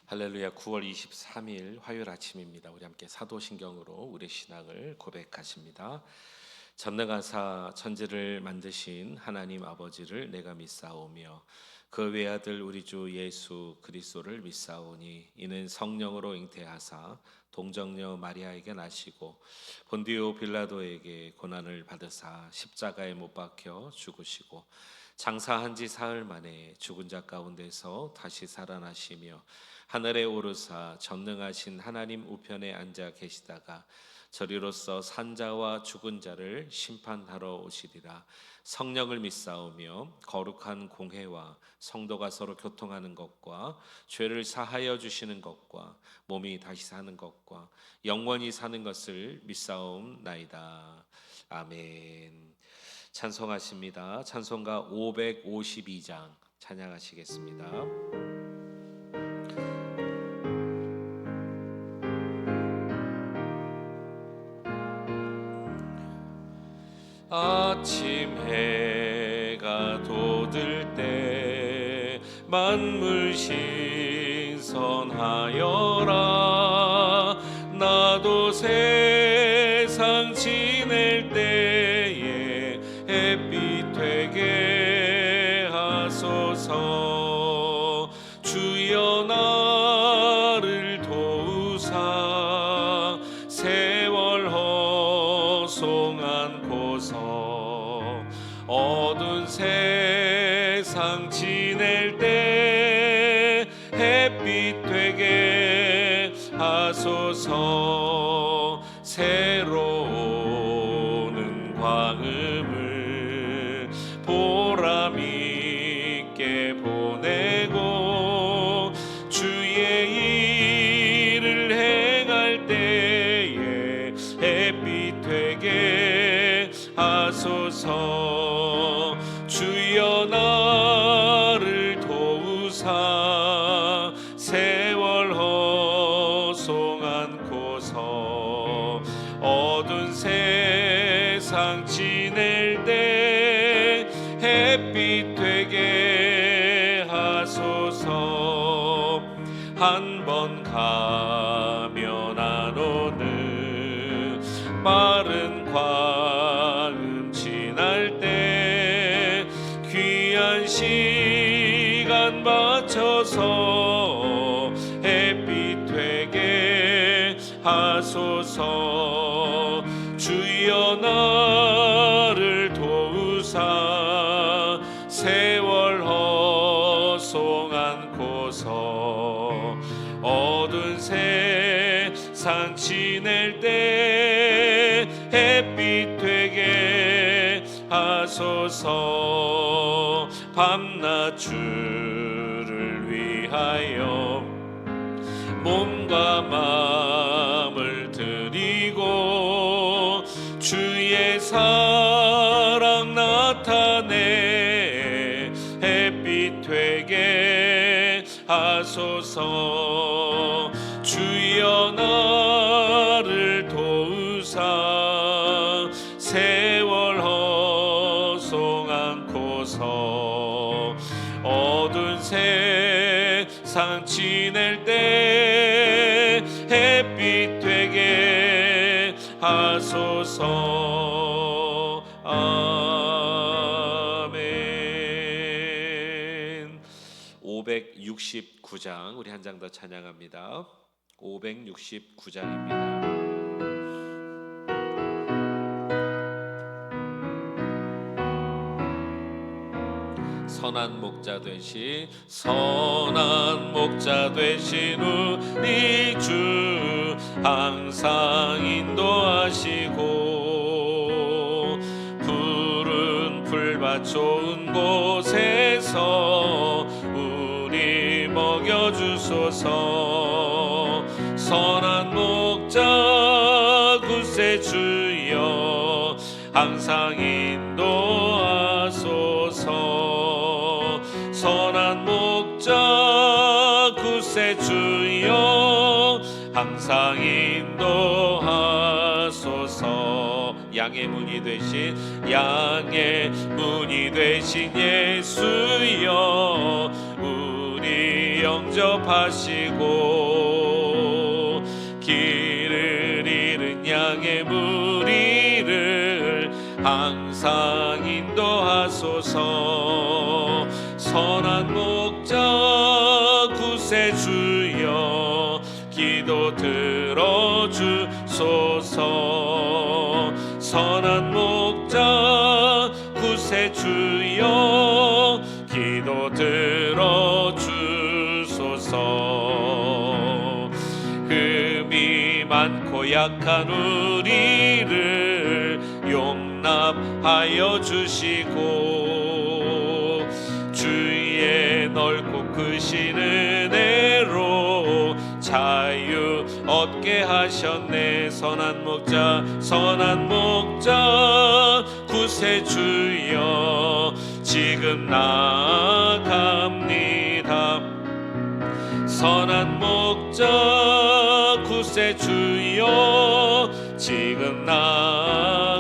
할렐루야. 9월 23일 화요일 아침입니다. 우리 함께 사도신경으로 우리 신앙을 고백하십니다. 전능하사 천지를 만드신 하나님 아버지를 내가 믿사오며 그 외아들 우리 주 예수 그리스도를 믿사오니 이는 성령으로 잉태하사 동정녀 마리아에게 나시고 본디오 빌라도에게 고난을 받으사 십자가에 못 박혀 죽으시고 장사한 지 사흘 만에 죽은 자 가운데서 다시 살아나시며 하늘에 오르사 전능하신 하나님 우편에 앉아 계시다가 저리로서 산자와 죽은 자를 심판하러 오시리라. 성령을 믿사오며 거룩한 공회와 성도가 서로 교통하는 것과 죄를 사하여 주시는 것과 몸이 다시 사는 것과 영원히 사는 것을 믿사옵나이다. 아멘. 찬송하십니다. 찬송가 552장 찬양하시겠습니다. 아침 해가 돋을 때 만물 신선하여라. 나도 세상 지낼 때에 햇빛 되게 하소서. 주여 나를 도우사 세월 허송한 어두운 세상 지낼 때 햇빛 되게 하소서. 새로운 광음을 보람 있게 보내고 주의 일을 행할 때에 햇빛 되게 하소서. 주여 나를 도우사 세월 허송않고서 어두운 세상 지낼 때 햇빛 되게 하소서. 한 번 가면 안 오는 빠른 광음 지날 때 귀한 시간 맞춰서 햇빛 되게 하소서. 주여 나를 도우사 세월 허송않고서 어두운 세상 지낼 때 햇빛 되게 하소서. 밤낮 주를 위하여 몸과 마음을 드리고 주의 사랑 나타내 햇빛 되게 하소서. 주여 나를 도우사 세월 허송않고서 어두운 세상 지낼 때 햇빛 되게 하소서. 아멘. 569장 우리 한 장 더 찬양합니다. 569장입니다. 선한 목자 되신 우리 주 항상 인도하시고 푸른 풀밭 좋은 곳에서 우리 먹여주소서. 선한 목자 굳세 주여 항상 인도하소서. 선한 목자 굳세 주여 항상 인도하소서. 양의 문이 되신 예수여 우리 영접 영접하시고 길을 잃은 양의 무리를 항상 인도하소서. 선한 목자 구세주여 기도 들어주소서. 선한 목자 구세주여 기도 들어주소서. 흠이 많고 약한 우리를 용납하여 주시고 주의 넓고 크신 은혜로 자유 얻게 하셨네. 선한 목자 구세주여 지금 나아갑니다. 선한 목자 구세주여 지금 나아갑니다.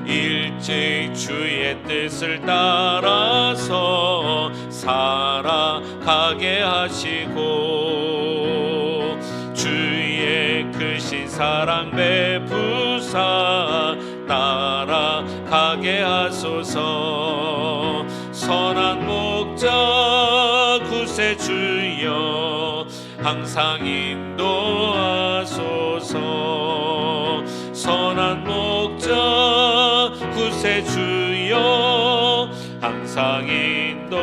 일찍 주의 뜻을 따라서 살아가게 하시고 주의 크신 사랑 베푸사 따라가게 하소서. 선한 목자 구세주여 항상 인도하소서. 선한 목자 구세주여 항상 인도하소서.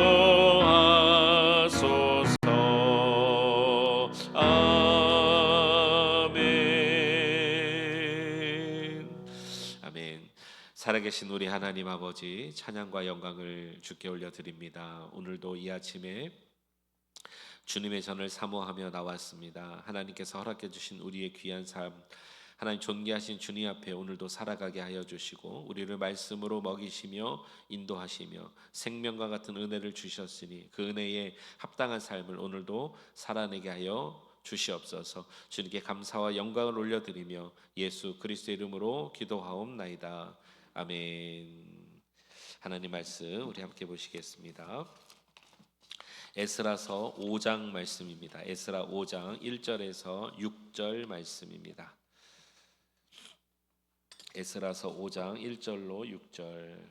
아멘. 아멘. 살아계신 우리 하나님 아버지, 찬양과 영광을 주께 올려드립니다. 오늘도 이 아침에 주님의 전을 사모하며 나왔습니다. 하나님께서 허락해 주신 우리의 귀한 삶, 하나님 존귀하신 주님 앞에 오늘도 살아가게 하여 주시고 우리를 말씀으로 먹이시며 인도하시며 생명과 같은 은혜를 주셨으니 그 은혜에 합당한 삶을 오늘도 살아내게 하여 주시옵소서. 주님께 감사와 영광을 올려드리며 예수 그리스도의 이름으로 기도하옵나이다. 아멘. 하나님 말씀 우리 함께 보시겠습니다. 에스라서 5장 말씀입니다. 에스라 5장 1절에서 6절 말씀입니다. 에스라서 5장 1절로 6절.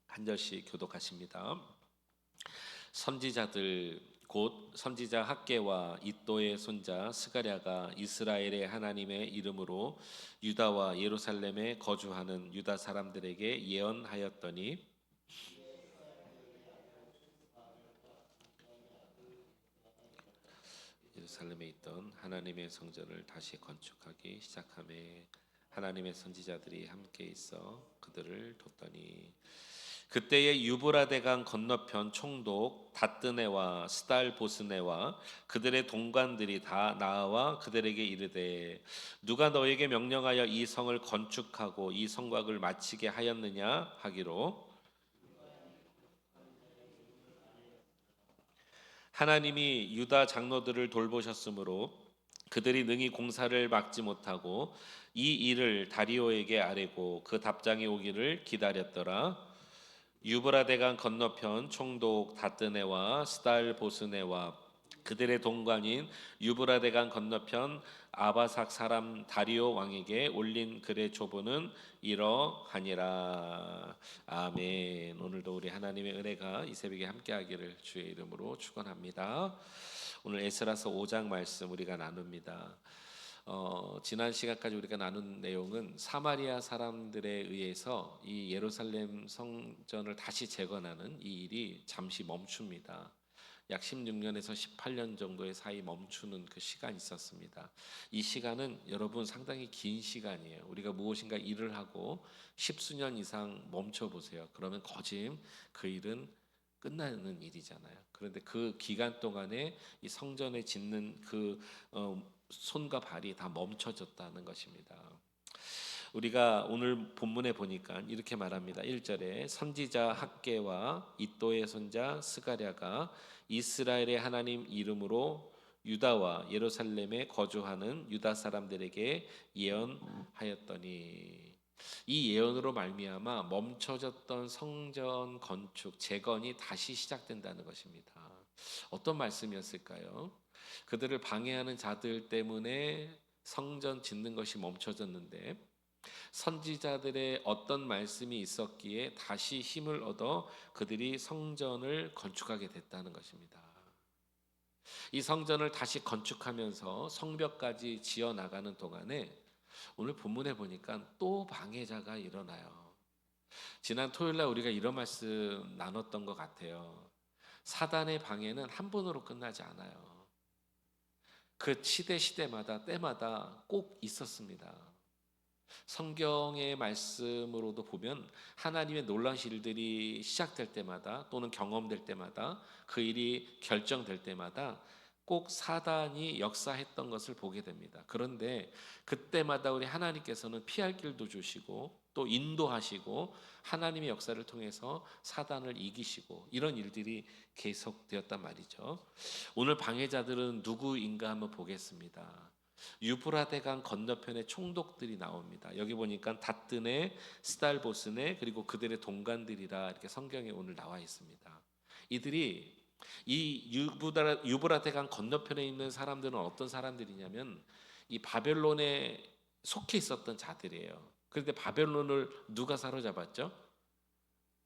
한 절씩 교독하십니다. 선지자들 곧 선지자 학개와 이도의 손자 스가랴가 이스라엘의 하나님의 이름으로 유다와 예루살렘에 거주하는 유다 사람들에게 예언하였더니 예루살렘에 있던 하나님의 성전을 다시 건축하기 시작하매 하나님의 선지자들이 함께 있어 그들을 돕더니 그때에 유브라데강 건너편 총독 다뜨네와 스달 보스네와 그들의 동관들이 다 나와 그들에게 이르되 누가 너에게 명령하여 이 성을 건축하고 이 성곽을 마치게 하였느냐 하기로 하나님이 유다 장로들을 돌보셨으므로 그들이 능히 공사를 막지 못하고 이 일을 다리오에게 아뢰고 그 답장이 오기를 기다렸더라. 유브라데강 건너편 총독 다뜨네와 스달 보스네와 그들의 동관인 유브라데강 건너편 아바삭 사람 다리오 왕에게 올린 글의 초보는 이러하니라. 아멘. 오늘도 우리 하나님의 은혜가 이 새벽에 함께하기를 주의 이름으로 축원합니다. 오늘 에스라서 5장 말씀 우리가 나눕니다. 지난 시간까지 우리가 나눈 내용은 사마리아 사람들에 의해서 이 예루살렘 성전을 다시 재건하는 이 일이 잠시 멈춥니다. 약 16년에서 18년 정도의 사이 멈추는 그 시간이 있었습니다. 이 시간은 여러분 상당히 긴 시간이에요. 우리가 무엇인가 일을 하고 10수년 이상 멈춰 보세요. 그러면 거짐 그 일은 끝나는 일이잖아요. 그런데 그 기간 동안에 이 성전에 짓는 그 손과 발이 다 멈춰졌다는 것입니다. 우리가 오늘 본문에 보니까 이렇게 말합니다. 1절에 선지자 학개와 이도의 손자 스가랴가 이스라엘의 하나님 이름으로 유다와 예루살렘에 거주하는 유다 사람들에게 예언하였더니 이 예언으로 말미암아 멈춰졌던 성전 건축 재건이 다시 시작된다는 것입니다. 어떤 말씀이었을까요? 그들을 방해하는 자들 때문에 성전 짓는 것이 멈춰졌는데 선지자들의 어떤 말씀이 있었기에 다시 힘을 얻어 그들이 성전을 건축하게 됐다는 것입니다. 이 성전을 다시 건축하면서 성벽까지 지어 나가는 동안에 오늘 본문에 보니까 또 방해자가 일어나요. 지난 토요일 날 우리가 이런 말씀 나눴던 것 같아요. 사단의 방해는 한 번으로 끝나지 않아요. 그 시대마다 때마다 꼭 있었습니다. 성경의 말씀으로도 보면 하나님의 놀라우신 일들이 시작될 때마다 또는 경험될 때마다 그 일이 결정될 때마다 꼭 사단이 역사했던 것을 보게 됩니다. 그런데 그때마다 우리 하나님께서는 피할 길도 주시고 또 인도하시고 하나님의 역사를 통해서 사단을 이기시고 이런 일들이 계속되었단 말이죠. 오늘 방해자들은 누구인가 한번 보겠습니다. 유브라데강 건너편의 총독들이 나옵니다. 여기 보니까 닷드네, 스달보스네 그리고 그들의 동관들이라 이렇게 성경에 오늘 나와 있습니다. 이들이 이 유브라데강 건너편에 있는 사람들은 어떤 사람들이냐면 이 바벨론에 속해 있었던 자들이에요. 그런데 바벨론을 누가 사로잡았죠?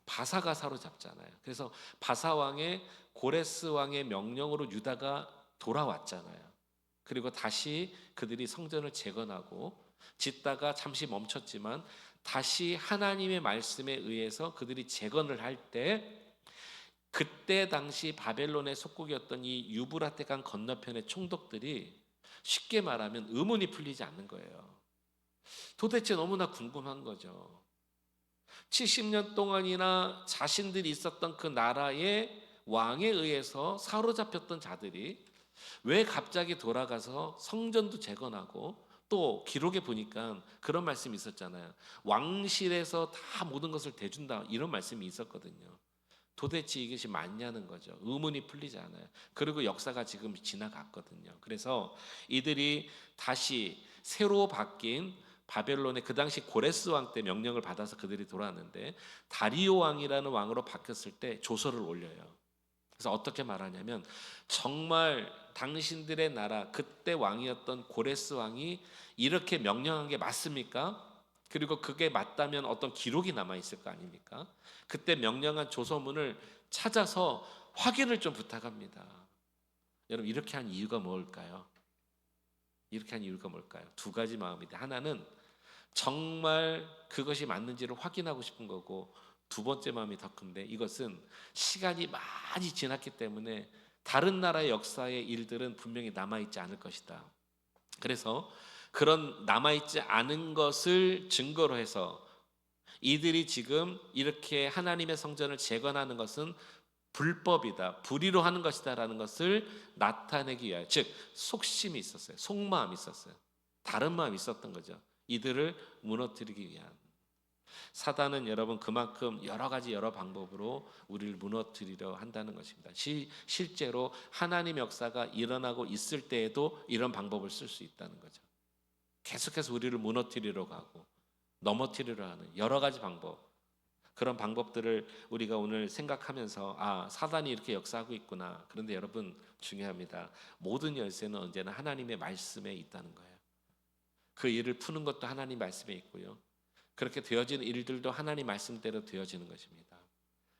바사가 사로잡잖아요. 그래서 바사 왕의 고레스 왕의 명령으로 유다가 돌아왔잖아요. 그리고 다시 그들이 성전을 재건하고 짓다가 잠시 멈췄지만 다시 하나님의 말씀에 의해서 그들이 재건을 할 때 그때 당시 바벨론의 속국이었던 이 유브라테 강 건너편의 총독들이 쉽게 말하면 의문이 풀리지 않는 거예요. 도대체 너무나 궁금한 거죠. 70년 동안이나 자신들이 있었던 그 나라의 왕에 의해서 사로잡혔던 자들이 왜 갑자기 돌아가서 성전도 재건하고 또 기록에 보니까 그런 말씀이 있었잖아요. 왕실에서 다 모든 것을 대준다 이런 말씀이 있었거든요. 도대체 이것이 맞냐는 거죠. 의문이 풀리지 않아요. 그리고 역사가 지금 지나갔거든요. 그래서 이들이 다시 새로 바뀐 바벨론의 그 당시 고레스 왕 때 명령을 받아서 그들이 돌아왔는데 다리오 왕이라는 왕으로 바뀌었을 때 조서를 올려요. 그래서 어떻게 말하냐면 정말 당신들의 나라 그때 왕이었던 고레스 왕이 이렇게 명령한 게 맞습니까? 그리고 그게 맞다면 어떤 기록이 남아 있을 거 아닙니까? 그때 명령한 조서문을 찾아서 확인을 좀 부탁합니다. 여러분 이렇게 한 이유가 뭘까요? 이렇게 한 이유가 뭘까요? 두 가지 마음인데 하나는 정말 그것이 맞는지를 확인하고 싶은 거고 두 번째 마음이 더 큰데 이것은 시간이 많이 지났기 때문에 다른 나라의 역사의 일들은 분명히 남아있지 않을 것이다. 그래서 그런 남아있지 않은 것을 증거로 해서 이들이 지금 이렇게 하나님의 성전을 재건하는 것은 불법이다, 불의로 하는 것이다라는 것을 나타내기 위하여, 즉 속심이 있었어요, 속마음이 있었어요, 다른 마음이 있었던 거죠. 이들을 무너뜨리기 위한. 사단은 여러분 그만큼 여러 방법으로 우리를 무너뜨리려 한다는 것입니다. 실제로 하나님 역사가 일어나고 있을 때에도 이런 방법을 쓸 수 있다는 거죠. 계속해서 우리를 무너뜨리려고 하고 넘어뜨리려 하는 여러 가지 방법, 그런 방법들을 우리가 오늘 생각하면서 사단이 이렇게 역사하고 있구나. 그런데 여러분 중요합니다. 모든 열쇠는 언제나 하나님의 말씀에 있다는 거예요. 그 일을 푸는 것도 하나님 말씀에 있고요. 그렇게 되어지는 일들도 하나님 말씀대로 되어지는 것입니다.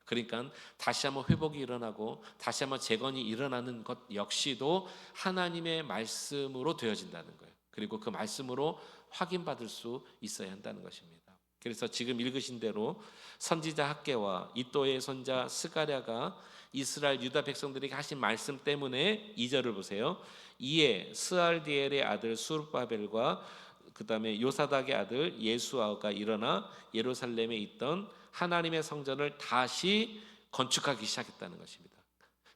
그러니까 다시 한번 회복이 일어나고 다시 한번 재건이 일어나는 것 역시도 하나님의 말씀으로 되어진다는 거예요. 그리고 그 말씀으로 확인받을 수 있어야 한다는 것입니다. 그래서 지금 읽으신 대로 선지자 학개와 이또의 손자 스가랴가 이스라엘 유다 백성들에게 하신 말씀 때문에 2절을 보세요. 이에 스알디엘의 아들 수르바벨과 그 다음에 요사닥의 아들 예수아가 일어나 예루살렘에 있던 하나님의 성전을 다시 건축하기 시작했다는 것입니다.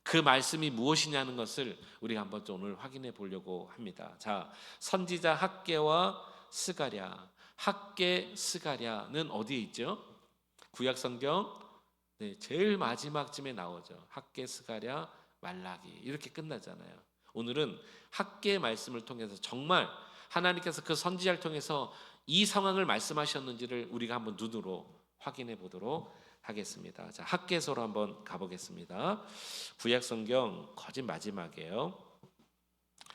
그 말씀이 무엇이냐는 것을 우리가 한번 오늘 확인해 보려고 합니다. 자, 선지자 학개와 스가랴. 학개 스가랴는 어디에 있죠? 구약 성경 제일 마지막쯤에 나오죠. 학개 스가랴 말라기 이렇게 끝나잖아요. 오늘은 학개의 말씀을 통해서 정말 하나님께서 그 선지자를 통해서 이 상황을 말씀하셨는지를 우리가 한번 눈으로 확인해 보도록 하겠습니다. 자, 학개서로 한번 가보겠습니다. 구약 성경 거진 마지막이에요.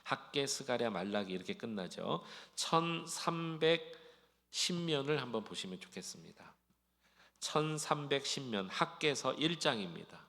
학개, 스가랴, 말라기 이렇게 끝나죠. 1310면을 한번 보시면 좋겠습니다. 1310면 학개서 1장입니다.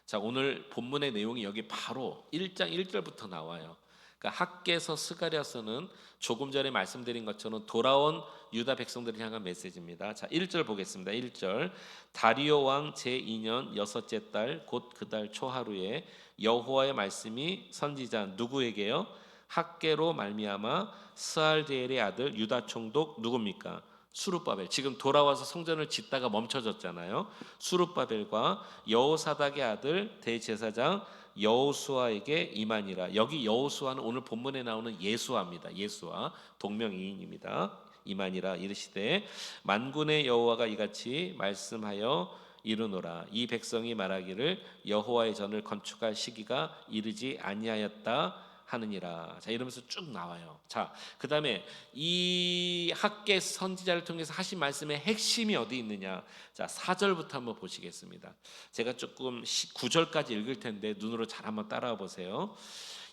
자, 오늘 본문의 내용이 여기 바로 1장 1절부터 나와요. 그러니까 학개서, 스가랴서는 조금 전에 말씀드린 것처럼 돌아온 유다 백성들을 향한 메시지입니다. 자, 1절 보겠습니다. 1절. 다리오 왕 제2년 여섯째 달 곧 그 달 초하루에 여호와의 말씀이 선지자 누구에게요? 학개로 말미암아 스알디엘의 아들 유다 총독 누굽니까? 수룹바벨. 지금 돌아와서 성전을 짓다가 멈춰졌잖아요. 수룹바벨과 여호사닥의 아들 대제사장 여호수아에게 임하니라. 여기 여호수아는 오늘 본문에 나오는 예수아입니다. 예수아 동명이인입니다. 임하니라 이르시되 만군의 여호와가 이같이 말씀하여 이르노라. 이 백성이 말하기를 여호와의 전을 건축할 시기가 이르지 아니하였다 하느니라. 자, 이러면서 쭉 나와요. 자, 그 다음에 이 학개 선지자를 통해서 하신 말씀의 핵심이 어디 있느냐. 자, 4절부터 한번 보시겠습니다. 제가 조금 9절까지 읽을 텐데 눈으로 잘 한번 따라와 보세요.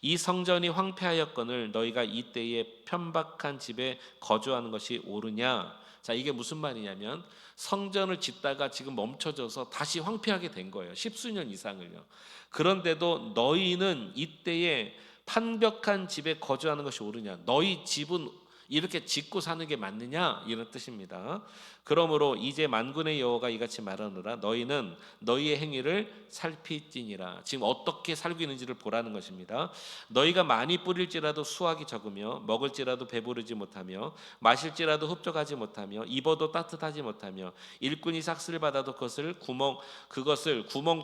이 성전이 황폐하였거늘 너희가 이때에 편박한 집에 거주하는 것이 옳으냐. 자, 이게 무슨 말이냐면 성전을 짓다가 지금 멈춰져서 다시 황폐하게 된 거예요. 십수년 이상을요. 그런데도 너희는 이때에 판벽한 집에 거주하는 것이 옳으냐. 너희 집은 이렇게 짓고 사는 게 맞느냐, 이런 뜻입니다. 그러므로 이제 만군의 여호와가 이같이 말하노라. 너희는 너희의 행위를 살피지니라. 지금 어떻게 살고 있는지를 보라는 것입니다. 너희가 많이 뿌릴지라도 수확이 적으며 먹을지라도 배부르지 못하며 마실지라도 흡족하지 못하며 입어도 따뜻하지 못하며 일꾼이 삭슬을 받아도 그것을 구멍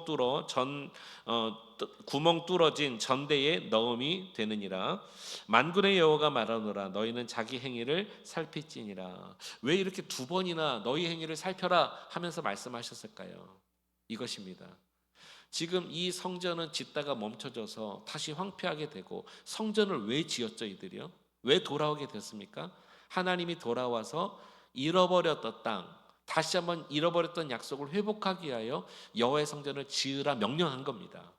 뚫어 구멍 뚫어진 전대에 넣음이 되느니라. 만군의 여호와가 말하노라. 너희는 자기 행위를 살피지니라. 왜 이렇게 두 번이나 너희 행위를 살펴라 하면서 말씀하셨을까요? 이것입니다. 지금 이 성전은 짓다가 멈춰져서 다시 황폐하게 되고, 성전을 왜 지었죠 이들이요? 왜 돌아오게 됐습니까? 하나님이 돌아와서 잃어버렸던 땅, 다시 한번 잃어버렸던 약속을 회복하기 위하여 여호와의 성전을 지으라 명령한 겁니다.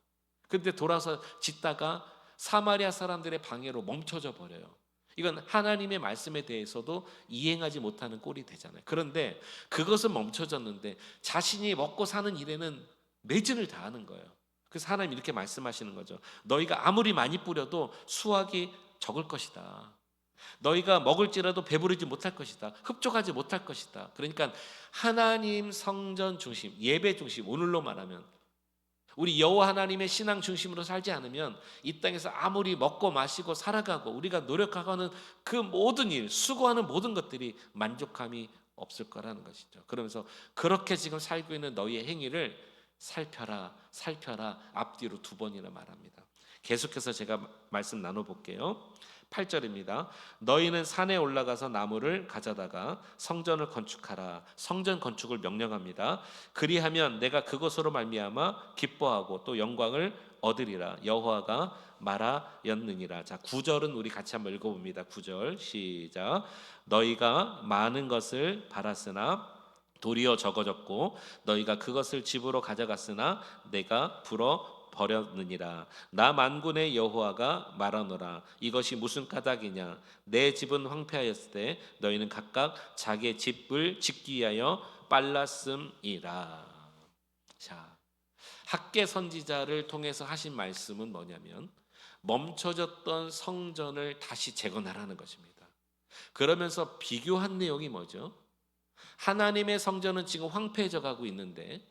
그런데 돌아서 짓다가 사마리아 사람들의 방해로 멈춰져 버려요. 이건 하나님의 말씀에 대해서도 이행하지 못하는 꼴이 되잖아요. 그런데 그것은 멈춰졌는데 자신이 먹고 사는 일에는 매진을 다하는 거예요. 그래서 하나님 이렇게 말씀하시는 거죠. 너희가 아무리 많이 뿌려도 수확이 적을 것이다. 너희가 먹을지라도 배부르지 못할 것이다. 흡족하지 못할 것이다. 그러니까 하나님 성전 중심, 예배 중심, 오늘로 말하면 우리 여호와 하나님의 신앙 중심으로 살지 않으면 이 땅에서 아무리 먹고 마시고 살아가고 우리가 노력하고는 그 모든 일, 수고하는 모든 것들이 만족함이 없을 거라는 것이죠. 그러면서 그렇게 지금 살고 있는 너희의 행위를 살펴라, 살펴라, 앞뒤로 두 번이나 말합니다. 계속해서 제가 말씀 나눠볼게요. 8절입니다. 너희는 산에 올라가서 나무를 가져다가 성전을 건축하라. 성전 건축을 명령합니다. 그리하면 내가 그것으로 말미암아 기뻐하고 또 영광을 얻으리라. 여호와가 말하였느니라. 자, 9절은 우리 같이 한번 읽어봅니다. 9절 시작. 너희가 많은 것을 바랐으나 도리어 적어졌고 너희가 그것을 집으로 가져갔으나 내가 불어 버렸느니라. 나 만군의 여호와가 말하노라. 이것이 무슨 까닭이냐. 내 집은 황폐하였을 때 너희는 각각 자기의 집을 짓기 위하여 빨랐음이라. 자, 학개 선지자를 통해서 하신 말씀은 뭐냐면 멈춰졌던 성전을 다시 재건하라는 것입니다. 그러면서 비교한 내용이 뭐죠? 하나님의 성전은 지금 황폐해져 가고 있는데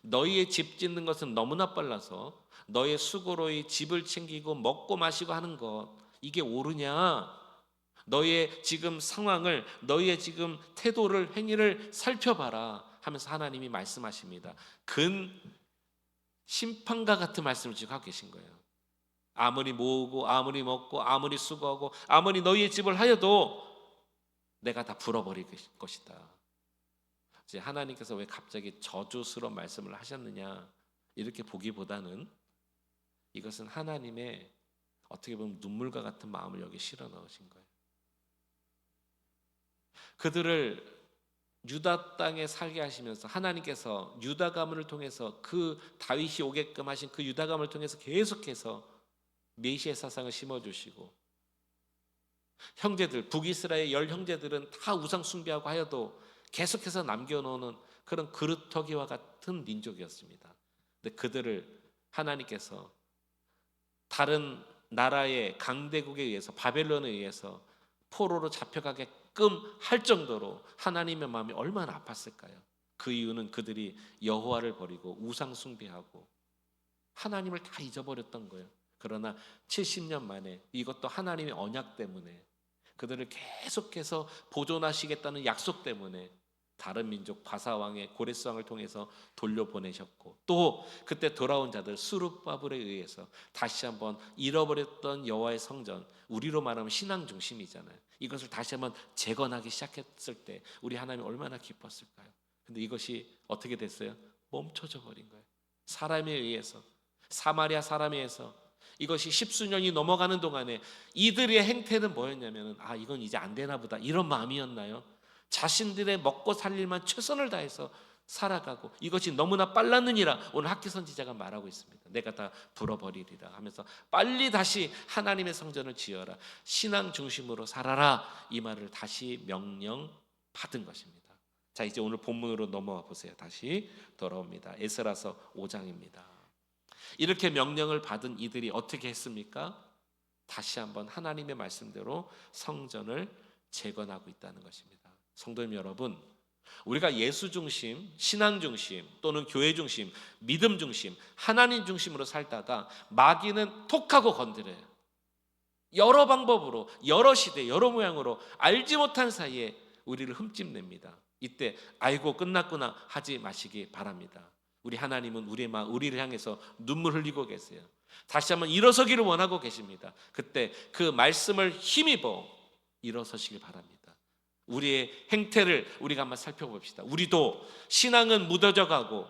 너희의 집 짓는 것은 너무나 빨라서 너의 수고로 이 집을 챙기고 먹고 마시고 하는 것, 이게 옳으냐? 너희의 지금 상황을, 너희의 지금 태도를, 행위를 살펴봐라 하면서 하나님이 말씀하십니다. 근 심판과 같은 말씀을 지금 하고 계신 거예요. 아무리 모으고 아무리 먹고 아무리 수고하고 아무리 너희의 집을 하여도 내가 다 불어버릴 것이다. 이제 하나님께서 왜 갑자기 저주스러운 말씀을 하셨느냐 이렇게 보기보다는 이것은 하나님의 어떻게 보면 눈물과 같은 마음을 여기 실어 넣으신 거예요. 그들을 유다 땅에 살게 하시면서 하나님께서 유다 가문을 통해서 그 다윗이 오게끔 하신 그 유다 가문을 통해서 계속해서 메시아 사상을 심어주시고, 형제들 북이스라엘 10형제들은 다 우상 숭배하고 하여도 계속해서 남겨놓는 그런 그루터기와 같은 민족이었습니다. 근데 그들을 하나님께서 다른 나라의 강대국에 의해서, 바벨론에 의해서 포로로 잡혀가게끔 할 정도로 하나님의 마음이 얼마나 아팠을까요? 그 이유는 그들이 여호와를 버리고 우상 숭배하고 하나님을 다 잊어버렸던 거예요. 그러나 70년 만에, 이것도 하나님의 언약 때문에, 그들을 계속해서 보존하시겠다는 약속 때문에 다른 민족 바사왕의 고레스 왕을 통해서 돌려보내셨고, 또 그때 돌아온 자들 스룹바벨에 의해서 다시 한번 잃어버렸던 여호와의 성전, 우리로 말하면 신앙 중심이잖아요. 이것을 다시 한번 재건하기 시작했을 때 우리 하나님이 얼마나 기뻤을까요? 근데 이것이 어떻게 됐어요? 멈춰져 버린 거예요. 사람에 의해서, 사마리아 사람에 의해서. 이것이 십수년이 넘어가는 동안에 이들의 행태는 뭐였냐면, 아, 이건 이제 안 되나 보다, 이런 마음이었나요? 자신들의 먹고 살 일만 최선을 다해서 살아가고, 이것이 너무나 빨랐느니라 오늘 학기 선지자가 말하고 있습니다. 내가 다 불어버리리라 하면서 빨리 다시 하나님의 성전을 지어라, 신앙 중심으로 살아라, 이 말을 다시 명령 받은 것입니다. 자, 이제 오늘 본문으로 넘어와 보세요. 다시 돌아옵니다. 에스라서 5장입니다. 이렇게 명령을 받은 이들이 어떻게 했습니까? 다시 한번 하나님의 말씀대로 성전을 재건하고 있다는 것입니다. 성도님 여러분, 우리가 예수 중심, 신앙 중심, 또는 교회 중심, 믿음 중심, 하나님 중심으로 살다가 마귀는 톡하고 건드려요. 여러 방법으로, 여러 시대, 여러 모양으로 알지 못한 사이에 우리를 흠집냅니다. 이때 아이고 끝났구나 하지 마시기 바랍니다. 우리 하나님은 우리를 향해서 눈물 흘리고 계세요. 다시 한번 일어서기를 원하고 계십니다. 그때 그 말씀을 힘입어 일어서시길 바랍니다. 우리의 행태를 우리가 한번 살펴봅시다. 우리도 신앙은 무뎌져 가고,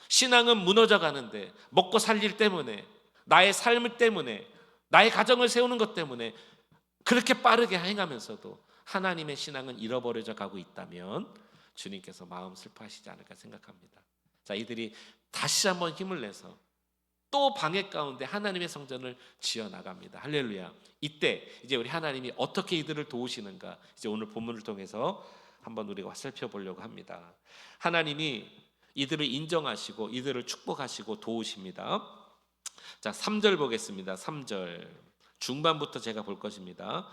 신앙은 무너져 가는데, 먹고 살 일 때문에, 나의 삶 때문에, 나의 가정을 세우는 것 때문에 그렇게 빠르게 행하면서도 하나님의 신앙은 잃어버려져 가고 있다면 주님께서 마음 슬퍼하시지 않을까 생각합니다. 자, 이들이 다시 한번 힘을 내서 또 방해 가운데 하나님의 성전을 지어 나갑니다. 할렐루야. 이때 이제 우리 하나님이 어떻게 이들을 도우시는가, 이제 오늘 본문을 통해서 한번 우리가 살펴보려고 합니다. 하나님이 이들을 인정하시고 이들을 축복하시고 도우십니다. 자, 3절 보겠습니다. 3절 중반부터 제가 볼 것입니다.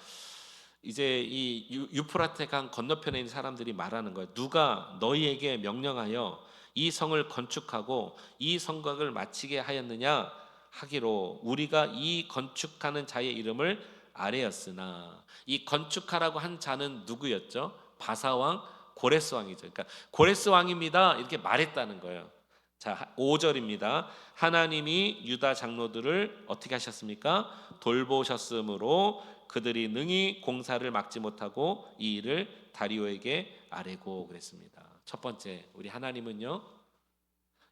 이제 이 유프라테 강 건너편에 있는 사람들이 말하는 거예요. 누가 너희에게 명령하여 이 성을 건축하고 이 성곽을 마치게 하였느냐 하기로 우리가 이 건축하는 자의 이름을 아뢰었으나, 이 건축하라고 한 자는 누구였죠? 바사왕 고레스 왕이죠. 그러니까 고레스 왕입니다 이렇게 말했다는 거예요. 자, 5절입니다. 하나님이 유다 장로들을 어떻게 하셨습니까? 돌보셨으므로 그들이 능히 공사를 막지 못하고 이 일을 다리오에게 아뢰고 그랬습니다. 첫 번째, 우리 하나님은요,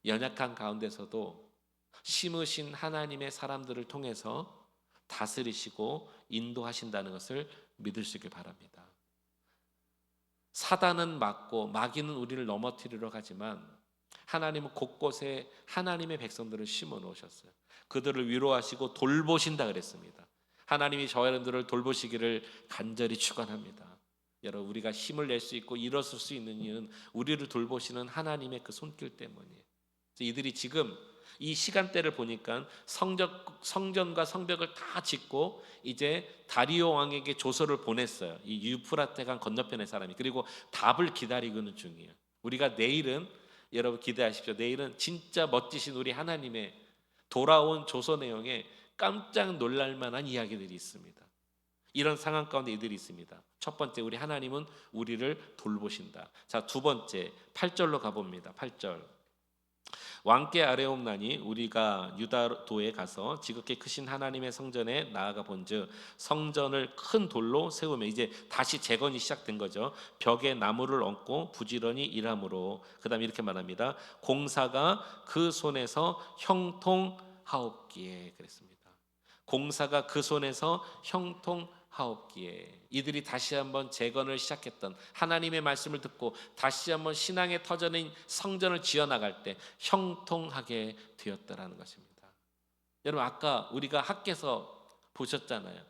연약한 가운데서도 심으신 하나님의 사람들을 통해서 다스리시고 인도하신다는 것을 믿을 수 있길 바랍니다. 사단은 막고 마귀는 우리를 넘어뜨리러 가지만 하나님은 곳곳에 하나님의 백성들을 심어 놓으셨어요. 그들을 위로하시고 돌보신다 그랬습니다. 하나님이 저와 여러분들을 돌보시기를 간절히 축원합니다. 여러분, 우리가 힘을 낼 수 있고 일어설 수 있는 이유는 우리를 돌보시는 하나님의 그 손길 때문이에요. 이들이 지금 이 시간대를 보니까 성전과 성벽을 다 짓고 이제 다리오 왕에게 조서를 보냈어요. 이 유프라테 강 건너편의 사람이. 그리고 답을 기다리고는 중이에요. 우리가 내일은, 여러분 기대하십시오, 내일은 진짜 멋지신 우리 하나님의 돌아온 조서 내용에 깜짝 놀랄 만한 이야기들이 있습니다. 이런 상황 가운데 이들이 있습니다. 첫 번째, 우리 하나님은 우리를 돌보신다. 자, 두 번째 8절로 가봅니다. 8절 왕께 아뢰옵나니 우리가 유다도에 가서 지극히 크신 하나님의 성전에 나아가 본즉 성전을 큰 돌로 세우며, 이제 다시 재건이 시작된 거죠. 벽에 나무를 얹고 부지런히 일함으로, 그 다음에 이렇게 말합니다. 공사가 그 손에서 형통하옵기에 그랬습니다. 공사가 그 손에서 형통하옵기에. 이들이 다시 한번 재건을 시작했던 하나님의 말씀을 듣고 다시 한번 신앙의 터전인 성전을 지어나갈 때 형통하게 되었다라는 것입니다. 여러분, 아까 우리가 학개서 보셨잖아요.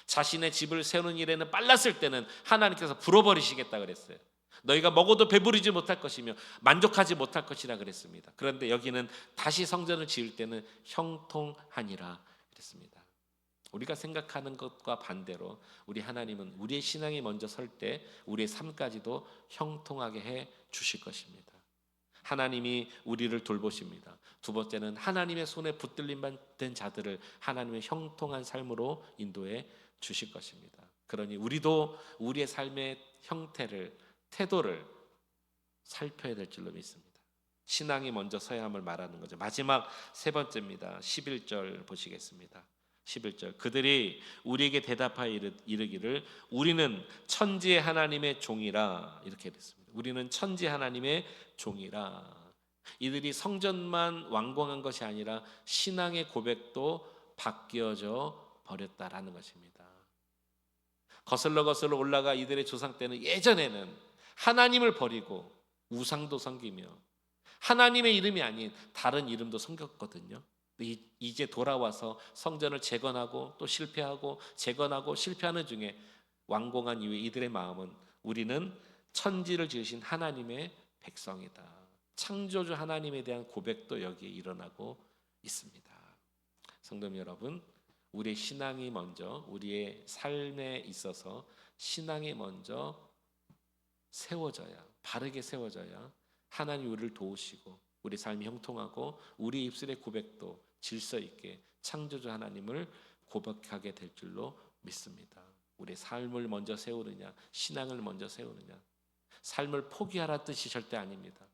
자신의 집을 세우는 일에는 빨랐을 때는 하나님께서 불어버리시겠다 그랬어요. 너희가 먹어도 배부르지 못할 것이며 만족하지 못할 것이라 그랬습니다. 그런데 여기는 다시 성전을 지을 때는 형통하니라 그랬습니다. 우리가 생각하는 것과 반대로 우리 하나님은 우리의 신앙이 먼저 설 때 우리의 삶까지도 형통하게 해 주실 것입니다. 하나님이 우리를 돌보십니다. 두 번째는 하나님의 손에 붙들림받은 자들을 하나님의 형통한 삶으로 인도해 주실 것입니다. 그러니 우리도 우리의 삶의 형태를, 태도를 살펴야 될 줄로 믿습니다. 신앙이 먼저 서야 함을 말하는 거죠. 마지막 세 번째입니다. 11절 보시겠습니다. 11절, 그들이 우리에게 대답하여 이르기를 우리는 천지의 하나님의 종이라. 이렇게 됐습니다. 우리는 천지 하나님의 종이라. 이들이 성전만 완공한 것이 아니라 신앙의 고백도 바뀌어져 버렸다라는 것입니다. 거슬러 올라가 이들의 조상 때는, 예전에는 하나님을 버리고 우상도 섬기며 하나님의 이름이 아닌 다른 이름도 섬겼거든요. 이제 돌아와서 성전을 재건하고 또 실패하고 재건하고 실패하는 중에 완공한 이후에 이들의 마음은 우리는 천지를 지으신 하나님의 백성이다. 창조주 하나님에 대한 고백도 여기에 일어나고 있습니다. 성도 여러분, 우리의 신앙이 먼저, 우리의 삶에 있어서 신앙이 먼저 세워져야, 바르게 세워져야 하나님 우리를 도우시고 우리 삶이 형통하고 우리 입술의 고백도 질서 있게 창조주 하나님을 고백하게 될 줄로 믿습니다. 우리 삶을 먼저 세우느냐, 신앙을 먼저 세우느냐. 삶을 포기하라 뜻이 절대 아닙니다.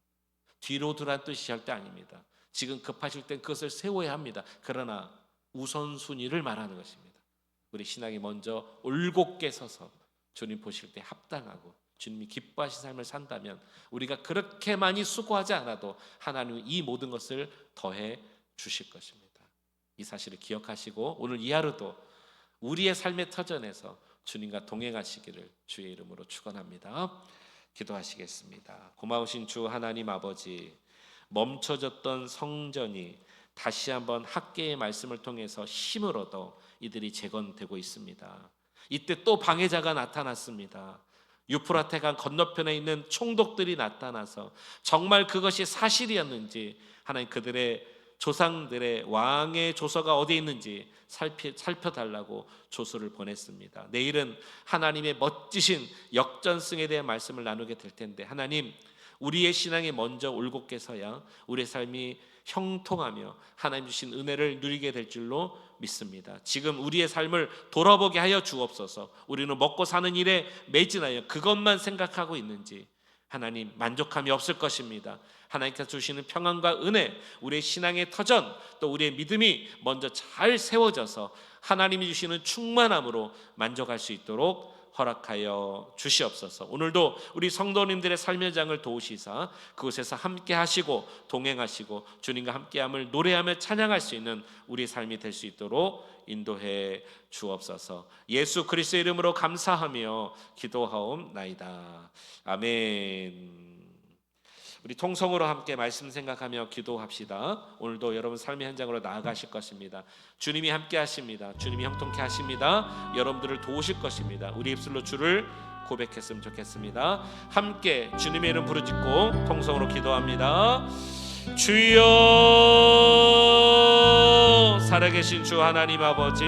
뒤로 두란 뜻이 절대 아닙니다. 지금 급하실 땐 그것을 세워야 합니다. 그러나 우선순위를 말하는 것입니다. 우리 신앙이 먼저 올곧게 서서 주님 보실 때 합당하고 주님이 기뻐하신 삶을 산다면 우리가 그렇게 많이 수고하지 않아도 하나님은 이 모든 것을 더해 주실 것입니다. 이 사실을 기억하시고 오늘 이 하루도 우리의 삶의 터전에서 주님과 동행하시기를 주의 이름으로 축원합니다. 기도하시겠습니다. 고마우신 주 하나님 아버지, 멈춰졌던 성전이 다시 한번 학개의 말씀을 통해서 힘을 얻어 이들이 재건되고 있습니다. 이때 또 방해자가 나타났습니다. 유프라테 강 건너편에 있는 총독들이 나타나서 정말 그것이 사실이었는지, 하나님 그들의 조상들의 왕의 조서가 어디에 있는지 살펴달라고 조서를 보냈습니다. 내일은 하나님의 멋지신 역전승에 대한 말씀을 나누게 될 텐데, 하나님 우리의 신앙이 먼저 올곧게 서야 우리의 삶이 형통하며 하나님 주신 은혜를 누리게 될 줄로 믿습니다. 지금 우리의 삶을 돌아보게 하여 주옵소서. 우리는 먹고 사는 일에 매진하여 그것만 생각하고 있는지 하나님 만족함이 없을 것입니다. 하나님께서 주시는 평안과 은혜, 우리의 신앙의 터전, 또 우리의 믿음이 먼저 잘 세워져서 하나님이 주시는 충만함으로 만족할 수 있도록 허락하여 주시옵소서. 오늘도 우리 성도님들의 삶의 장을 도우시사 그곳에서 함께 하시고 동행하시고 주님과 함께함을 노래하며 찬양할 수 있는 우리의 삶이 될 수 있도록 인도해 주옵소서. 예수 그리스도의 이름으로 감사하며 기도하옵나이다. 아멘. 우리 통성으로 함께 말씀 생각하며 기도합시다. 오늘도 여러분 삶의 현장으로 나아가실 것입니다. 주님이 함께 하십니다. 주님이 형통케 하십니다. 여러분들을 도우실 것입니다. 우리 입술로 주를 고백했으면 좋겠습니다. 함께 주님의 이름 부르짖고 통성으로 기도합니다. 주여, 살아계신 주 하나님 아버지,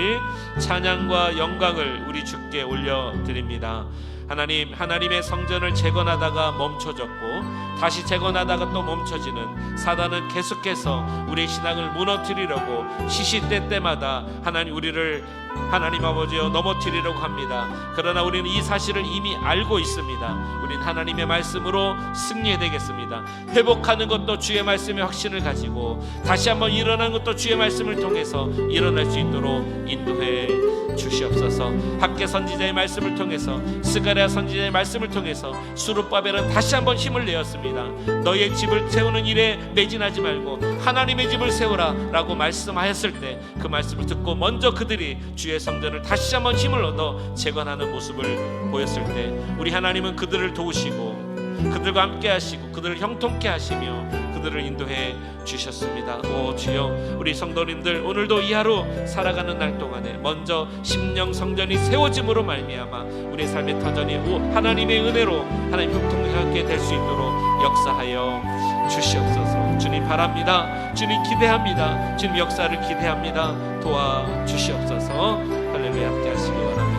찬양과 영광을 우리 주께 올려드립니다. 하나님, 하나님의 성전을 재건하다가 멈춰졌고 다시 재건하다가 또 멈춰지는 사단은 계속해서 우리의 신앙을 무너뜨리려고 시시때때마다 하나님 우리를 하나님 아버지여 넘어뜨리려고 합니다. 그러나 우리는 이 사실을 이미 알고 있습니다. 우리는 하나님의 말씀으로 승리해야 되겠습니다. 회복하는 것도 주의 말씀의 확신을 가지고 다시 한번 일어나는 것도 주의 말씀을 통해서 일어날 수 있도록 인도해 주시옵소서. 학개 선지자의 말씀을 통해서, 스가랴 선지자의 말씀을 통해서 스룹바벨은 다시 한번 힘을 내었습니다. 너의 집을 세우는 일에 매진하지 말고 하나님의 집을 세우라 라고 말씀하였을 때 그 말씀을 듣고 먼저 그들이 주의 성전을 다시 한번 힘을 얻어 재건하는 모습을 보였을 때 우리 하나님은 그들을 도우시고 그들과 함께 하시고 그들을 형통케 하시며 그들을 인도해 주셨습니다. 오 주여, 우리 성도님들 오늘도 이 하루 살아가는 날 동안에 먼저 심령 성전이 세워짐으로 말미암아 우리의 삶의 터전이 하나님의 은혜로 하나님 형통하게 될 수 있도록 역사하여 주시옵소서. 주님 바랍니다. 주님 기대합니다. 주님 역사를 기대합니다. 도와주시옵소서. 할렐루야. 함께 하시기 원합니다.